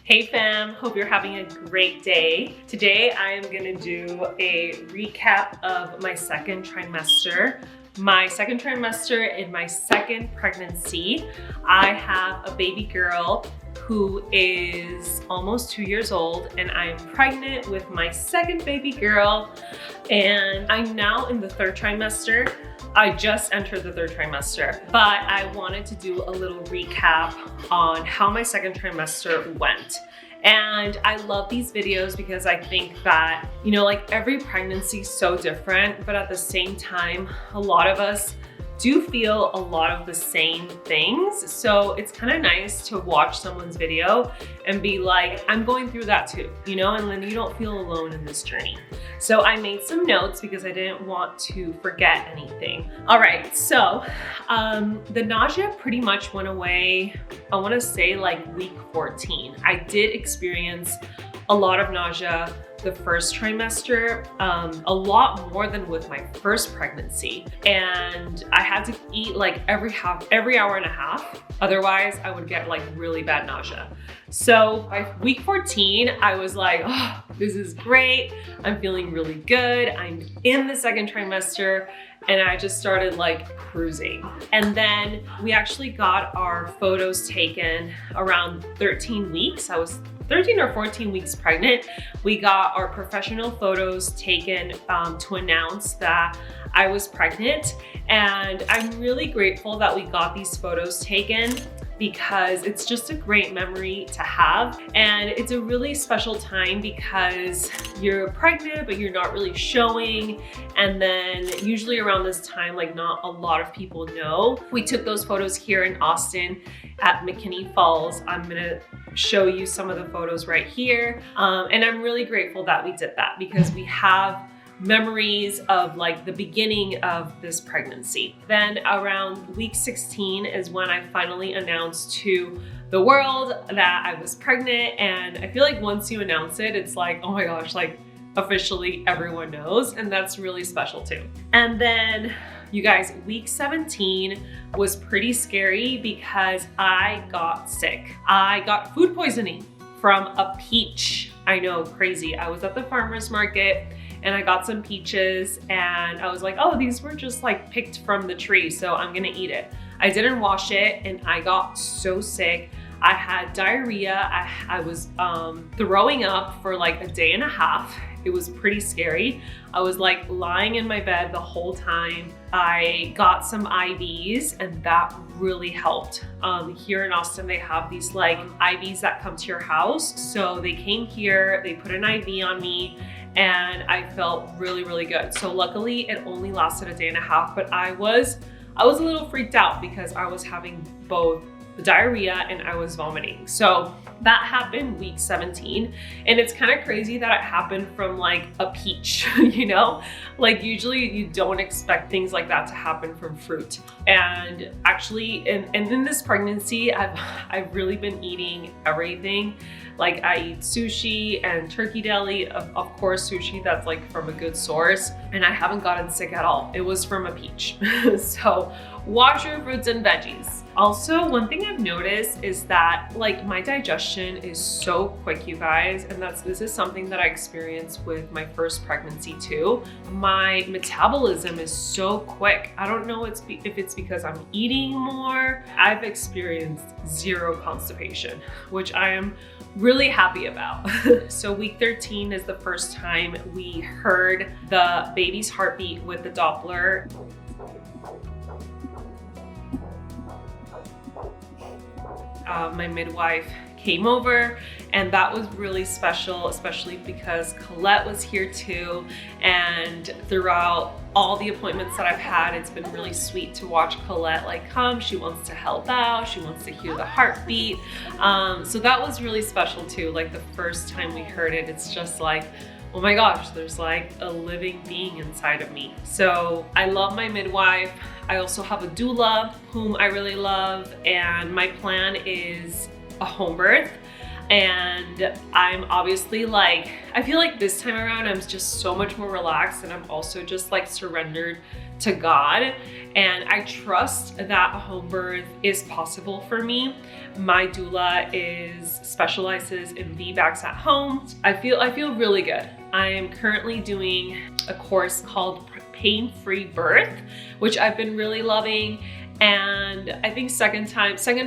Hey fam, hope you're having a great day. Today I am gonna do a recap of my second trimester. My second trimester in my second pregnancy. I have a baby girl who is almost 2 years old, and I'm pregnant with my second baby girl, and I'm now in the third trimester. I just entered the third trimester, but I wanted to do a little recap on how my second trimester went. And I love these videos because I think that, you know, like every pregnancy is so different, but at the same time, a lot of us do feel a lot of the same things. So it's kind of nice to watch someone's video and be like, I'm going through that too, you know, and then you don't feel alone in this journey. So I made some notes because I didn't want to forget anything. All right, so the nausea pretty much went away, I wanna say like week 14. I did experience a lot of nausea the first trimester, a lot more than with my first pregnancy. And I had to eat like every hour and a half. Otherwise I would get like really bad nausea. So by week 14, I was like, oh, this is great. I'm feeling really good. I'm in the second trimester. And I just started like cruising. And then we actually got our photos taken around 13 weeks. I was 13 or 14 weeks pregnant. We got our professional photos taken to announce that I was pregnant. And I'm really grateful that we got these photos taken because it's just a great memory to have. And it's a really special time because you're pregnant, but you're not really showing. And then usually around this time, like not a lot of people know. We took those photos here in Austin at McKinney Falls. I'm gonna show you some of the photos right here. And I'm really grateful that we did that because we have memories of like the beginning of this pregnancy. Then around week 16 is when I finally announced to the world that I was pregnant. And I feel like once you announce it, it's like, oh my gosh, like officially everyone knows. And that's really special too. And then you guys, week 17 was pretty scary because I got sick. I got food poisoning from a peach. I know, crazy. I was at the farmer's market and I got some peaches and I was like, oh, these were just like picked from the tree, so I'm gonna eat it. I didn't wash it and I got so sick. I had diarrhea. I was throwing up for like a day and a half. It was pretty scary. I was like lying in my bed the whole time. I got some IVs and that really helped. Here in Austin, they have these like IVs that come to your house. So they came here, they put an IV on me and I felt really, really good. So luckily it only lasted a day and a half, but I was a little freaked out because I was having both the diarrhea and I was vomiting. So that happened week 17. And it's kind of crazy that it happened from like a peach, you know? Like usually you don't expect things like that to happen from fruit. And actually, and in this pregnancy, I've really been eating everything. Like I eat sushi and turkey deli, of course sushi that's like from a good source, and I haven't gotten sick at all. It was from a peach. So wash your fruits and veggies. Also, one thing I've noticed is that like my digestion is so quick, you guys, and this is something that I experienced with my first pregnancy too. My metabolism is so quick. I don't know if it's because I'm eating more. I've experienced zero constipation, which I am really happy about. So week 13 is the first time we heard the baby's heartbeat with the Doppler. My midwife came over and that was really special, especially because Colette was here too. And throughout all the appointments that I've had, it's been really sweet to watch Colette like come. She wants to help out. She wants to hear the heartbeat. So that was really special too. Like the first time we heard it, it's just like, oh my gosh, there's like a living being inside of me. So I love my midwife. I also have a doula whom I really love, and my plan is a home birth. And I'm obviously like, I feel like this time around I'm just so much more relaxed, and I'm also just like surrendered to God, and I trust that home birth is possible for me. My doula specializes in VBACs at home. I feel really good. I am currently doing a course called Pain-Free Birth, which I've been really loving. And I think second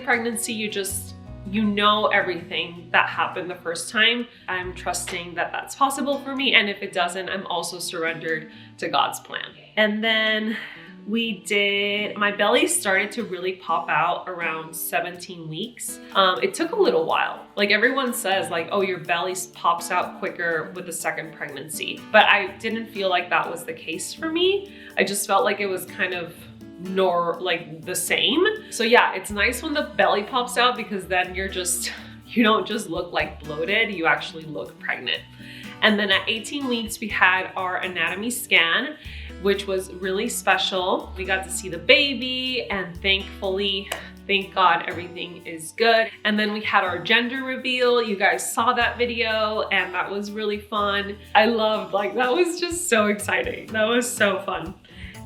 pregnancy, you know everything that happened the first time. I'm trusting that that's possible for me. And if it doesn't, I'm also surrendered to God's plan. And then my belly started to really pop out around 17 weeks. It took a little while. Like everyone says, like, oh, your belly pops out quicker with the second pregnancy. But I didn't feel like that was the case for me. I just felt like it was kind of like the same. So yeah, it's nice when the belly pops out, because then you don't just look like bloated, you actually look pregnant. And then at 18 weeks, we had our anatomy scan, which was really special. We got to see the baby, and thank God, everything is good. And then we had our gender reveal. You guys saw that video, and that was really fun. I loved, that was just so exciting. That was so fun.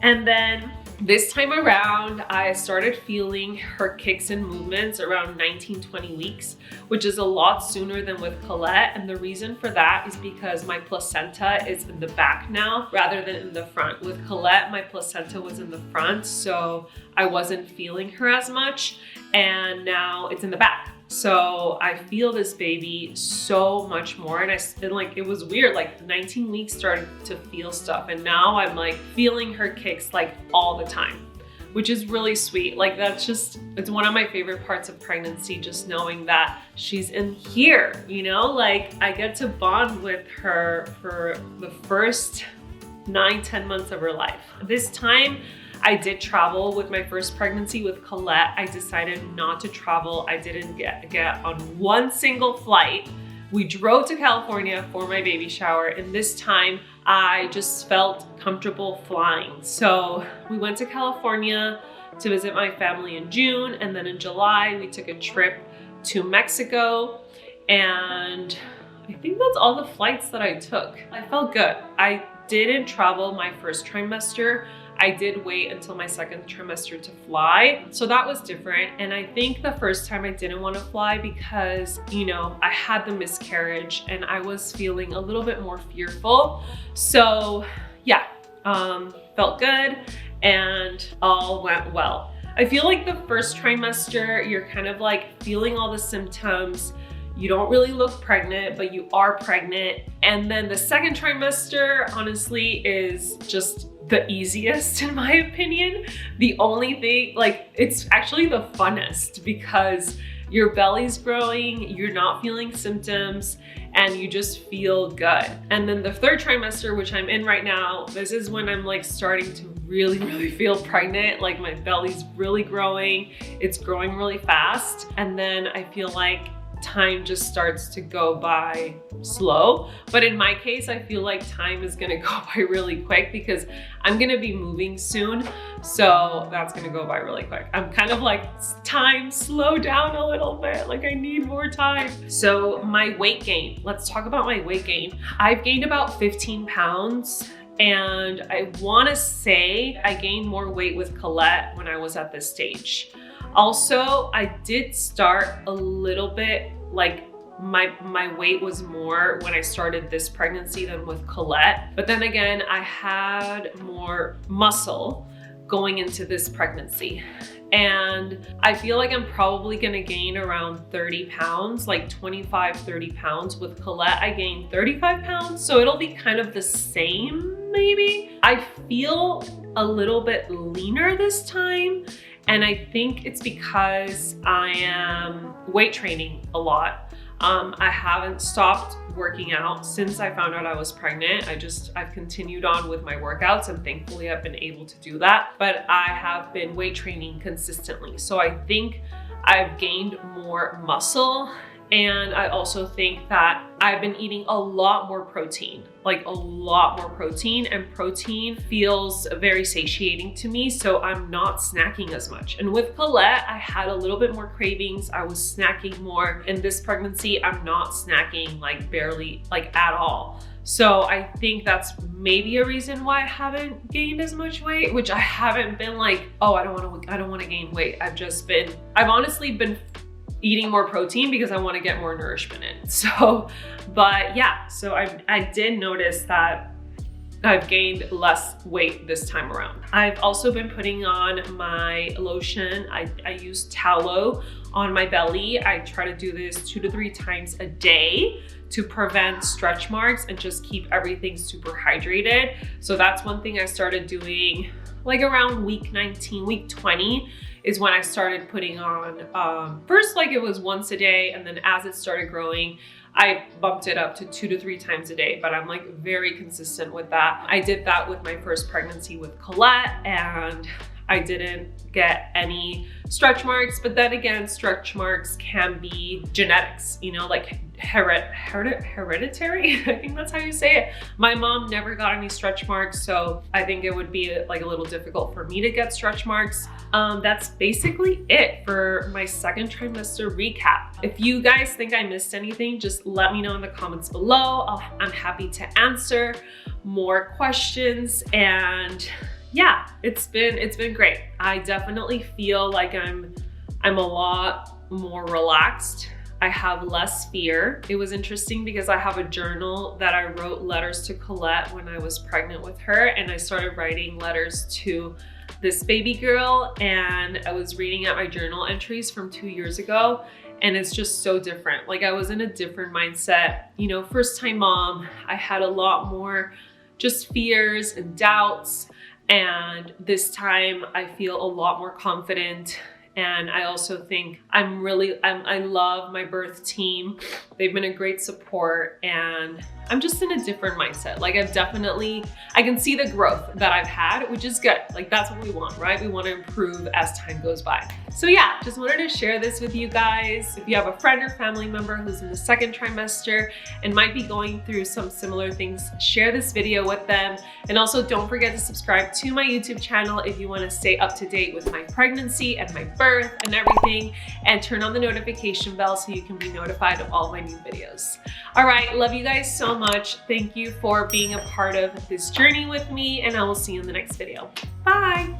And then this time around, I started feeling her kicks and movements around 19-20 weeks, which is a lot sooner than with Colette. And the reason for that is because my placenta is in the back now rather than in the front. With Colette, my placenta was in the front, so I wasn't feeling her as much. And now it's in the back. So I feel this baby so much more, and it was weird, 19 weeks started to feel stuff, and now I'm feeling her kicks all the time, which is really sweet. It's one of my favorite parts of pregnancy, just knowing that she's in here, I get to bond with her for the first 9-10 months of her life. This time, I did travel with my first pregnancy with Colette. I decided not to travel. I didn't get on one single flight. We drove to California for my baby shower, and this time I just felt comfortable flying. So we went to California to visit my family in June, and then in July we took a trip to Mexico, and I think that's all the flights that I took. I felt good. I didn't travel my first trimester. I did wait until my second trimester to fly. So that was different. And I think the first time I didn't want to fly because, I had the miscarriage and I was feeling a little bit more fearful. So yeah, felt good and all went well. I feel like the first trimester, you're kind of feeling all the symptoms. You don't really look pregnant, but you are pregnant. And then the second trimester, honestly, is just the easiest in my opinion. The only thing, it's actually the funnest because your belly's growing, you're not feeling symptoms, and you just feel good. And then the third trimester, which I'm in right now, this is when I'm starting to really feel pregnant. My belly's really growing. It's growing really fast. And then I feel like time just starts to go by slow. But in my case, I feel like time is gonna go by really quick because I'm gonna be moving soon. So that's gonna go by really quick. I'm kind of time, slow down a little bit. I need more time. So my weight gain, let's talk about my weight gain. I've gained about 15 pounds. And I wanna say I gained more weight with Colette when I was at this stage. Also, I did start a little bit, my weight was more when I started this pregnancy than with Colette. But then again, I had more muscle going into this pregnancy. And I feel like I'm probably gonna gain around 30 pounds, 25, 30 pounds. With Colette, I gained 35 pounds. So it'll be kind of the same, maybe. I feel a little bit leaner this time. And I think it's because I am weight training a lot. I haven't stopped working out since I found out I was pregnant. I've continued on with my workouts, and thankfully I've been able to do that. But I have been weight training consistently. So I think I've gained more muscle. And I also think that I've been eating a lot more protein, like a lot more protein, and protein feels very satiating to me, so I'm not snacking as much. And with Colette, I had a little bit more cravings. I was snacking more. In this pregnancy, I'm not snacking like barely, like at all. So I think that's maybe a reason why I haven't gained as much weight, which I haven't been like, oh, I don't want to gain weight. I've honestly been eating more protein because I want to get more nourishment in. So, but yeah, so I did notice that I've gained less weight this time around. I've also been putting on my lotion. I use tallow on my belly. I try to do this 2 to 3 times a day to prevent stretch marks and just keep everything super hydrated. So that's one thing I started doing like around week 19, week 20 is when I started putting on, first like it was once a day, and then as it started growing, I bumped it up to 2 to 3 times a day, but I'm like very consistent with that. I did that with my first pregnancy with Colette, and I didn't get any stretch marks, but then again, stretch marks can be genetics, you know, like hereditary, I think that's how you say it. My mom never got any stretch marks, so I think it would be like a little difficult for me to get stretch marks. That's basically it for my second trimester recap. If you guys think I missed anything, just let me know in the comments below. I'm happy to answer more questions, and yeah, it's been great. I definitely feel like I'm a lot more relaxed. I have less fear. It was interesting because I have a journal that I wrote letters to Colette when I was pregnant with her, and I started writing letters to this baby girl, and I was reading at my journal entries from 2 years ago, and it's just so different. Like I was in a different mindset. You know, first time mom, I had a lot more just fears and doubts. And this time I feel a lot more confident. And I also think I love my birth team. They've been a great support, and I'm just in a different mindset. Like I can see the growth that I've had, which is good. Like that's what we want, right? We want to improve as time goes by. So yeah, just wanted to share this with you guys. If you have a friend or family member who's in the second trimester and might be going through some similar things, share this video with them. And also don't forget to subscribe to my YouTube channel if you want to stay up to date with my pregnancy and my birth and everything, and turn on the notification bell so you can be notified of all my new videos. All right, love you guys so much. Thank you for being a part of this journey with me, and I will see you in the next video. Bye.